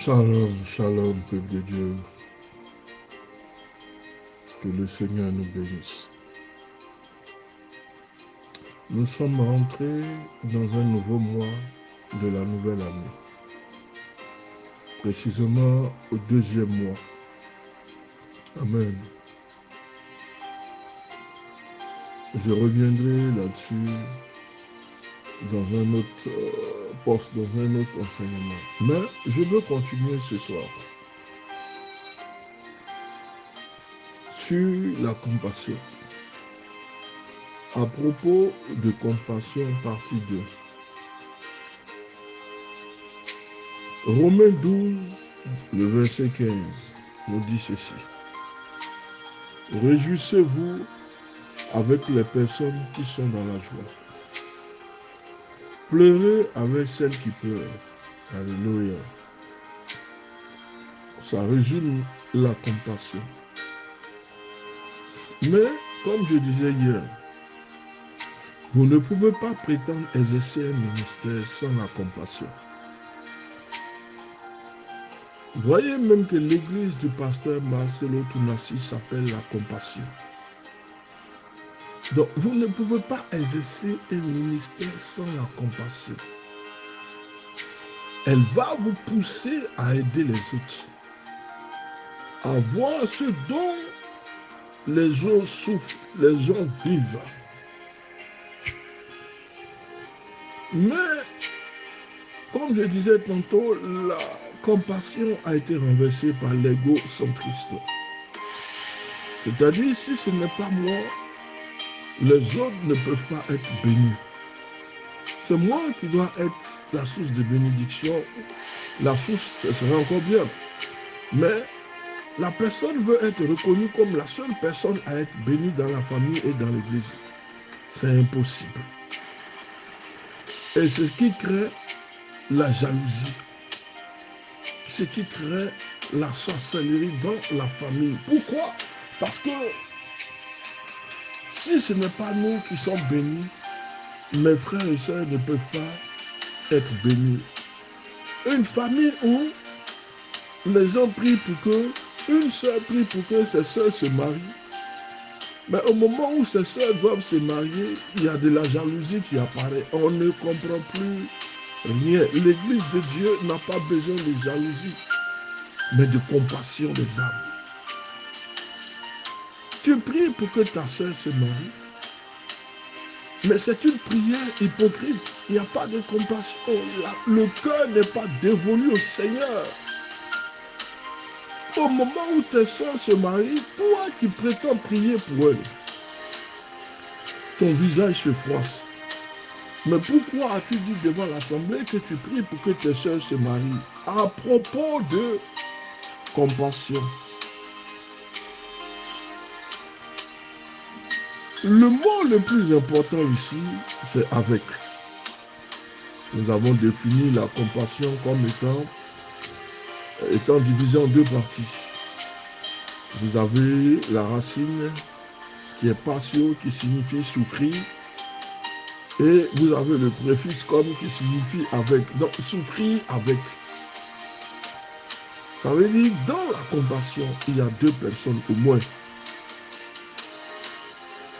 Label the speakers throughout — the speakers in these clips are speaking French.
Speaker 1: Shalom, shalom, peuple de Dieu. Que le Seigneur nous bénisse. Nous sommes entrés dans un nouveau mois de la nouvelle année. Précisément au deuxième mois. Amen. Je reviendrai là-dessus dans un autre poste, dans un autre enseignement. Mais je veux continuer ce soir sur la compassion. À propos de compassion, partie 2. Romains 12, le verset 15, nous dit ceci. Réjouissez-vous avec les personnes qui sont dans la joie. Pleurez avec celles qui pleurent. Alléluia. Ça résume la compassion. Mais, comme je disais hier, vous ne pouvez pas prétendre exercer un ministère sans la compassion. Voyez même que l'église du pasteur Marcelo Tounassi s'appelle la compassion. Donc, vous ne pouvez pas exercer un ministère sans la compassion. Elle va vous pousser à aider les autres, à voir ce dont les gens souffrent, les gens vivent. Mais, comme je disais tantôt, la compassion a été renversée par l'égocentrisme. C'est-à-dire, si ce n'est pas moi, les autres ne peuvent pas être bénis. C'est moi qui dois être la source de bénédiction. La source, ce serait encore bien. Mais la personne veut être reconnue comme la seule personne à être bénie dans la famille et dans l'église. C'est impossible. Et ce qui crée la jalousie, ce qui crée la sorcellerie dans la famille. Pourquoi? Parce que si ce n'est pas nous qui sommes bénis, mes frères et sœurs ne peuvent pas être bénis. Une famille où les gens prient pour que, une sœur prie pour que ses sœurs se marient. Mais au moment où ses sœurs doivent se marier, il y a de la jalousie qui apparaît. On ne comprend plus rien. L'église de Dieu n'a pas besoin de jalousie, mais de compassion des âmes. Tu pries pour que ta sœur se marie, mais c'est une prière hypocrite. Il n'y a pas de compassion. Le cœur n'est pas dévolu au Seigneur. Au moment où tes soeurs se marient, toi qui prétends prier pour elles, ton visage se froisse. Mais pourquoi as-tu dit devant l'assemblée que tu pries pour que tes soeurs se marient? À propos de compassion. Le mot le plus important ici, c'est avec. Nous avons défini la compassion comme étant divisée en deux parties. Vous avez la racine qui est patio, qui signifie souffrir, et vous avez le préfixe comme qui signifie avec. Donc, souffrir avec. Ça veut dire, dans la compassion, il y a deux personnes au moins.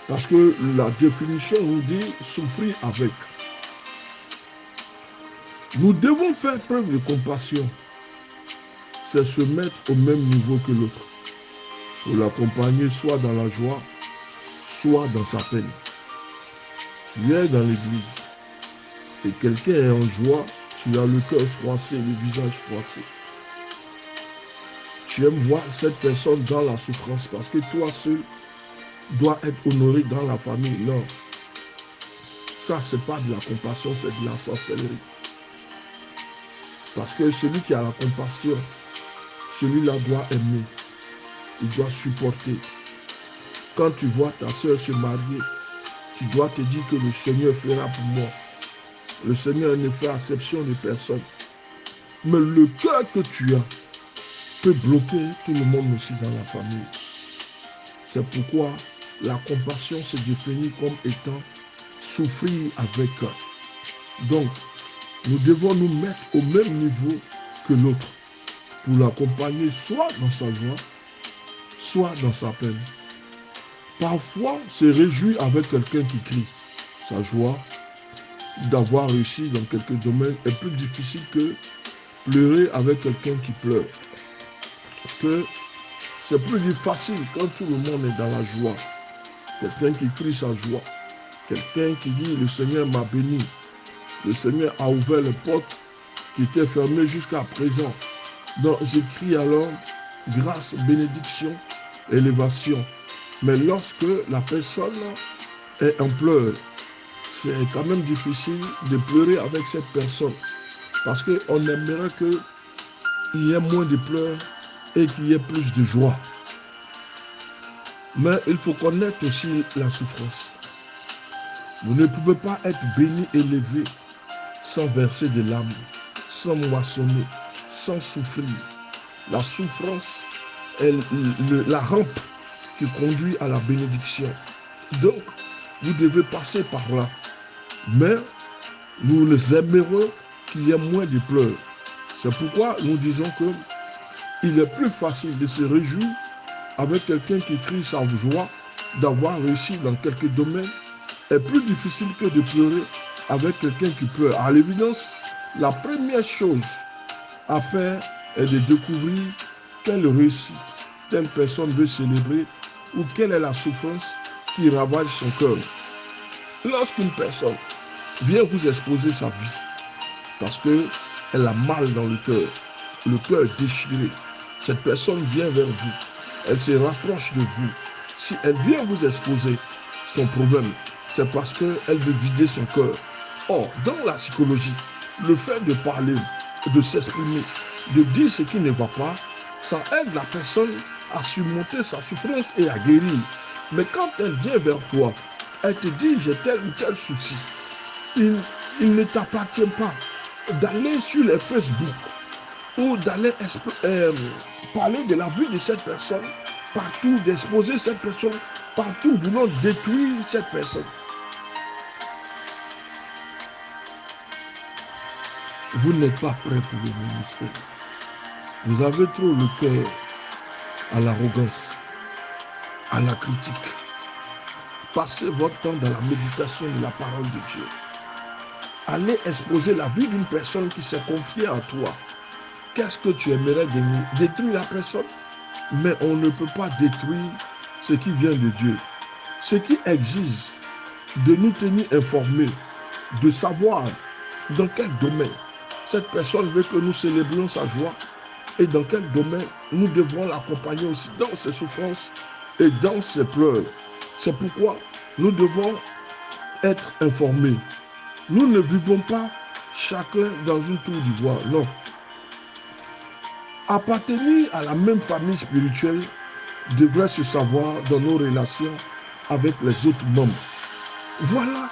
Speaker 1: Parce que la définition nous dit souffrir avec. Nous devons faire preuve de compassion. C'est se mettre au même niveau que l'autre. Pour l'accompagner soit dans la joie, soit dans sa peine. Tu es dans l'église et quelqu'un est en joie, tu as le cœur froissé, le visage froissé. Tu aimes voir cette personne dans la souffrance parce que toi seul dois être honoré dans la famille. Non. Ça, ce n'est pas de la compassion, c'est de la sorcellerie. Parce que celui qui a la compassion, celui-là doit aimer. Il doit supporter. Quand tu vois ta soeur se marier, tu dois te dire que le Seigneur fera pour moi. Le Seigneur ne fait exception de personne. Mais le cœur que tu as peut bloquer tout le monde aussi dans la famille. C'est pourquoi la compassion se définit comme étant souffrir avec eux. Donc, nous devons nous mettre au même niveau que l'autre. pour l'accompagner soit dans sa joie, soit dans sa peine. Parfois, se réjouir avec quelqu'un qui crie. Sa joie d'avoir réussi dans quelques domaines est plus difficile que pleurer avec quelqu'un qui pleure. Parce que c'est plus facile quand tout le monde est dans la joie. Quelqu'un qui crie sa joie. Quelqu'un qui dit « Le Seigneur m'a béni. Le Seigneur a ouvert les portes qui étaient fermées jusqu'à présent. » Donc j'écris alors grâce, bénédiction, élévation. Mais lorsque la personne est en pleurs, c'est quand même difficile de pleurer avec cette personne. Parce qu'on aimerait qu'il y ait moins de pleurs et qu'il y ait plus de joie. Mais il faut connaître aussi la souffrance. Vous ne pouvez pas être béni, élevé, sans verser des larmes, sans moissonner, sans souffrir. La souffrance est la rampe qui conduit à la bénédiction. Donc, vous devez passer par là. Mais nous aimerons qu'il y ait moins de pleurs. C'est pourquoi nous disons que il est plus facile de se réjouir avec quelqu'un qui crie sa joie d'avoir réussi dans quelques domaines est plus difficile que de pleurer avec quelqu'un qui pleure. À l'évidence, la première chose à faire est de découvrir quelle réussite telle personne veut célébrer ou quelle est la souffrance qui ravage son cœur. Lorsqu'une personne vient vous exposer sa vie parce qu'elle a mal dans le cœur déchiré, cette personne vient vers vous, elle se rapproche de vous. Si elle vient vous exposer son problème, c'est parce qu'elle veut vider son cœur. Or, dans la psychologie, le fait de parler, de s'exprimer, de dire ce qui ne va pas, ça aide la personne à surmonter sa souffrance et à guérir. Mais quand elle vient vers toi, elle te dit j'ai tel ou tel souci, il ne t'appartient pas d'aller sur les Facebook ou d'aller parler de la vie de cette personne partout, d'exposer cette personne partout, voulant détruire cette personne. Vous n'êtes pas prêt pour le ministère. Vous avez trop le cœur à l'arrogance, à la critique. Passez votre temps dans la méditation de la parole de Dieu. Allez exposer la vie d'une personne qui s'est confiée à toi. Qu'est-ce que tu aimerais détruire la personne? Mais on ne peut pas détruire ce qui vient de Dieu. Ce qui exige de nous tenir informés, de savoir dans quel domaine cette personne veut que nous célébrions sa joie et dans quel domaine nous devons l'accompagner aussi dans ses souffrances et dans ses pleurs. C'est pourquoi nous devons être informés. Nous ne vivons pas chacun dans une tour d'ivoire, non. Appartenir à la même famille spirituelle devrait se savoir dans nos relations avec les autres membres. Voilà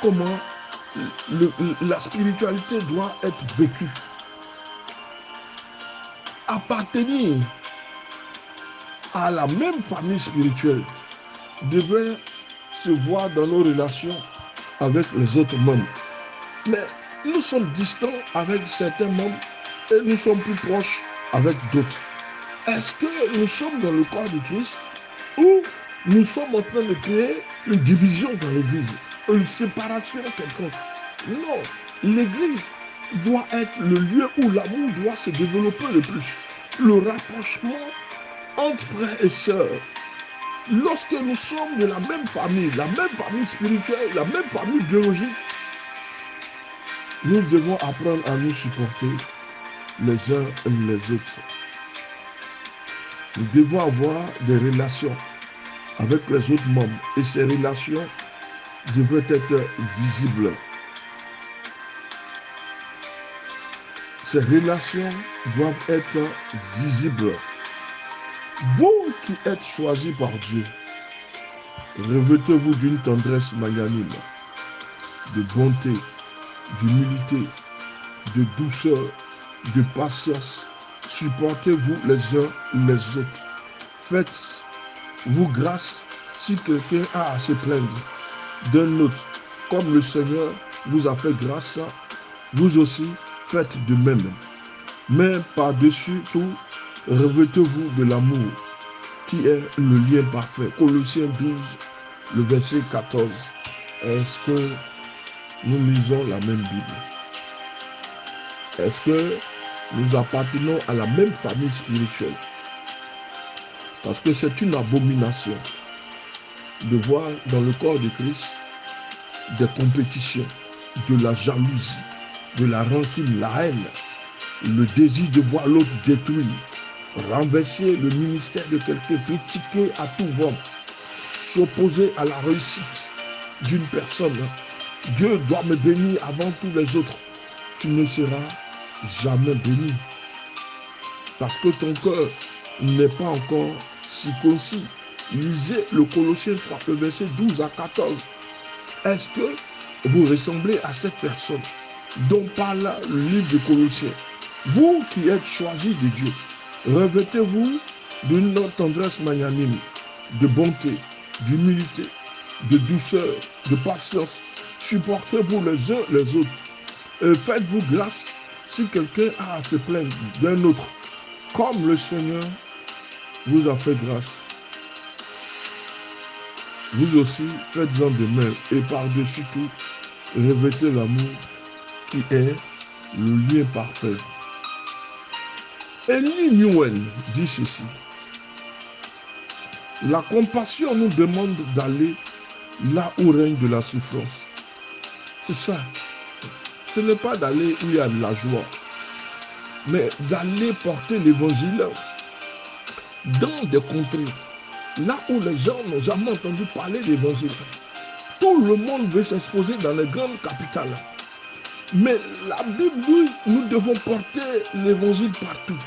Speaker 1: comment la spiritualité doit être vécue. Appartenir à la même famille spirituelle devrait se voir dans nos relations avec les autres membres. Mais nous sommes distants avec certains membres et nous sommes plus proches avec d'autres. Est-ce que nous sommes dans le corps de Christ ou nous sommes en train de créer une division dans l'Église, une séparation quelconque? Non, l'Église doit être le lieu où l'amour doit se développer le plus. Le rapprochement entre frères et sœurs. Lorsque nous sommes de la même famille spirituelle, la même famille biologique, nous devons apprendre à nous supporter les uns et les autres. Nous devons avoir des relations avec les autres membres et ces relations devraient être visibles. Ces relations doivent être visibles. Vous qui êtes choisis par Dieu, revêtez-vous d'une tendresse magnanime, de bonté, d'humilité, de douceur, de patience. Supportez-vous les uns les autres. Faites-vous grâce si quelqu'un a à se plaindre d'un autre. Comme le Seigneur vous a fait grâce, vous aussi faites de même. Mais par-dessus tout, Revêtez-vous de l'amour qui est le lien parfait. Colossiens 12, le verset 14. Est-ce que nous lisons la même Bible? Est-ce que nous appartenons à la même famille spirituelle? Parce que c'est une abomination de voir dans le corps de Christ des compétitions, de la jalousie, de la rancune, la haine, le désir de voir l'autre détruit, renverser le ministère de quelqu'un, critiquer à tout vent, s'opposer à la réussite d'une personne. Dieu doit me bénir avant tous les autres. Tu ne seras jamais béni. Parce que ton cœur n'est pas encore circoncis. Lisez le Colossiens 3, le verset 12 à 14. Est-ce que vous ressemblez à cette personne dont parle le livre de Colossiens? Vous qui êtes choisis de Dieu, revêtez-vous d'une tendresse magnanime, de bonté, d'humilité, de douceur, de patience. Supportez-vous les uns les autres. Et faites-vous grâce si quelqu'un a à se plaindre d'un autre, comme le Seigneur vous a fait grâce. Vous aussi, faites-en de même, et par-dessus tout, revêtez l'amour qui est le lien parfait. Henry Newell dit ceci: la compassion nous demande d'aller là où règne de la souffrance. C'est ça. Ce n'est pas d'aller où il y a de la joie, mais d'aller porter l'évangile dans des contrées, là où les gens n'ont jamais entendu parler d'évangile. Tout le monde veut s'exposer dans les grandes capitales. Mais la Bible dit, nous devons porter l'évangile partout.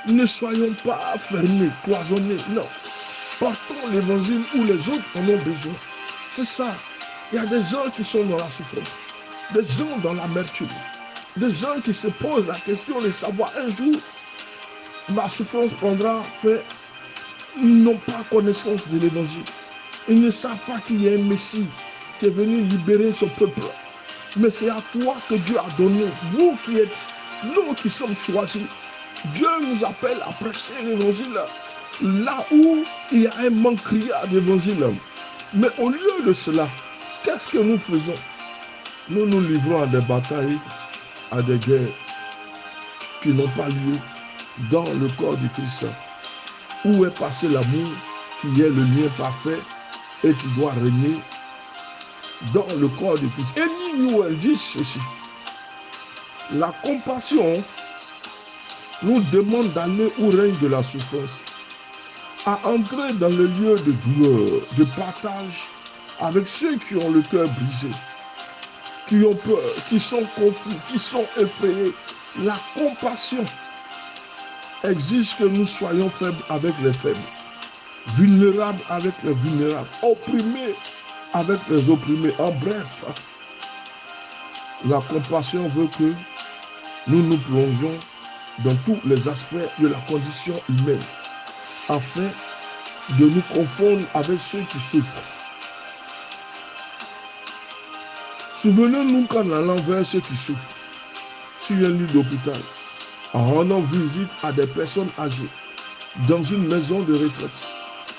Speaker 1: Ne soyons pas fermés, cloisonnés, non. Portons l'évangile où les autres en ont besoin. C'est ça. Il y a des gens qui sont dans la souffrance, des gens dans l'amertume, des gens qui se posent la question de savoir un jour, ma souffrance prendra fin. Ils n'ont pas connaissance de l'évangile. Ils ne savent pas qu'il y a un Messie qui est venu libérer son peuple. Mais c'est à toi que Dieu a donné, vous qui êtes, nous qui sommes choisis. Dieu nous appelle à prêcher l'évangile là où il y a un manque criard d'évangile. Mais au lieu de cela, qu'est-ce que nous faisons? Nous nous livrons à des batailles, à des guerres qui n'ont pas lieu dans le corps du Christ. Où est passé l'amour qui est le lien parfait et qui doit régner dans le corps du Christ? Et Newell dit ceci: la compassion nous demande d'aller où règne de la souffrance, à entrer dans le lieu de douleur, de partage avec ceux qui ont le cœur brisé, qui ont peur, qui sont confus, qui sont effrayés. La compassion exige que nous soyons faibles avec les faibles, vulnérables avec les vulnérables, opprimés avec les opprimés. En bref, la compassion veut que nous nous plongeons dans tous les aspects de la condition humaine, afin de nous confondre avec ceux qui souffrent. Souvenons-nous qu'en allant vers ceux qui souffrent, sur un lit d'hôpital, en rendant visite à des personnes âgées, dans une maison de retraite,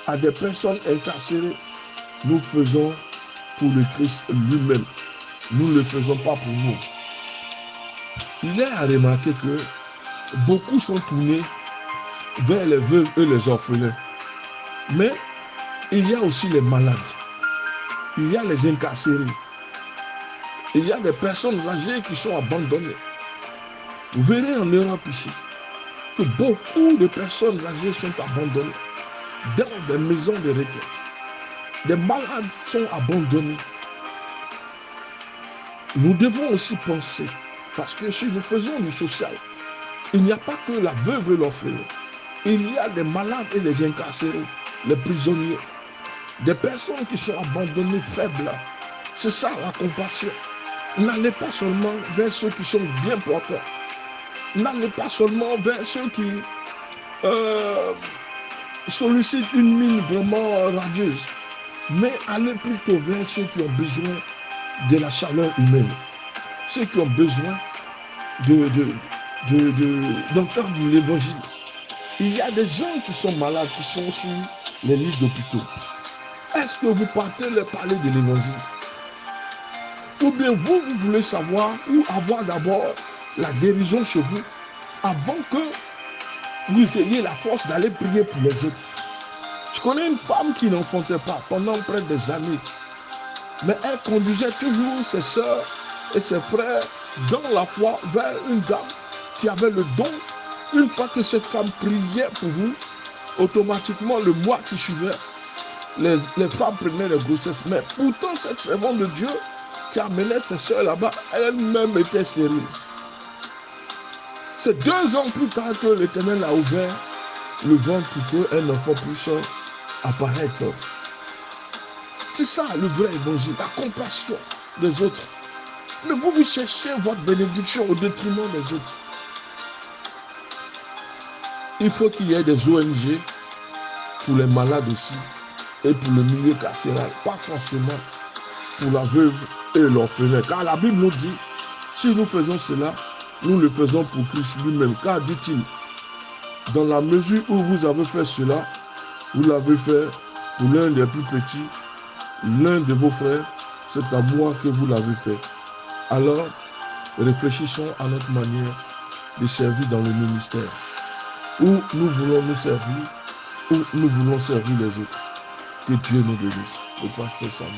Speaker 1: à des personnes incarcérées, nous faisons pour le Christ lui-même. Nous ne le faisons pas pour nous. Il est à remarquer que beaucoup sont tournés vers les veuves et les orphelins. Mais il y a aussi les malades. Il y a les incarcérés. Il y a des personnes âgées qui sont abandonnées. Vous verrez en Europe ici que beaucoup de personnes âgées sont abandonnées dans des maisons de retraite. Des malades sont abandonnés. Nous devons aussi penser, parce que si nous faisons du social, il n'y a pas que la veuve et l'orphelin. Il y a des malades et les incarcérés, les prisonniers, des personnes qui sont abandonnées, faibles. C'est ça la compassion. N'allez pas seulement vers ceux qui sont bien porteurs. N'allez pas seulement vers ceux qui sollicitent une mine vraiment radieuse. Mais allez plutôt vers ceux qui ont besoin de la chaleur humaine. Ceux qui ont besoin d'entendre l'évangile. Il y a des gens qui sont malades, qui sont sur les lits d'hôpitaux. Est-ce que vous partez leur parler de l'évangile? Ou bien vous voulez savoir ou avoir d'abord la guérison chez vous avant que vous ayez la force d'aller prier pour les autres? Je connais une femme qui n'enfantait pas pendant près des années. Mais elle conduisait toujours ses soeurs et ses frères dans la foi vers une dame qui avait le don. Une fois que cette femme priait pour vous, automatiquement le mois qui suivait, les femmes prenaient les grossesses. Mais pourtant, cette servante de Dieu qui amenait ses soeurs là-bas, elle-même était stérile. C'est 2 ans plus tard que l'Éternel a ouvert le ventre pour qu'un enfant puisse apparaître. C'est ça le vrai évangile, la compassion des autres. Mais vous cherchez votre bénédiction au détriment des autres. Il faut qu'il y ait des ONG pour les malades aussi et pour le milieu carcéral, pas forcément pour la veuve et l'orphelin. Car la Bible nous dit, si nous faisons cela, nous le faisons pour Christ lui-même. Car dit-il, dans la mesure où vous avez fait cela, vous l'avez fait pour l'un des plus petits, l'un de vos frères, c'est à moi que vous l'avez fait. Alors, réfléchissons à notre manière de servir dans le ministère. Où nous voulons nous servir, où nous voulons servir les autres. Que Dieu nous bénisse. Le pasteur Samuel.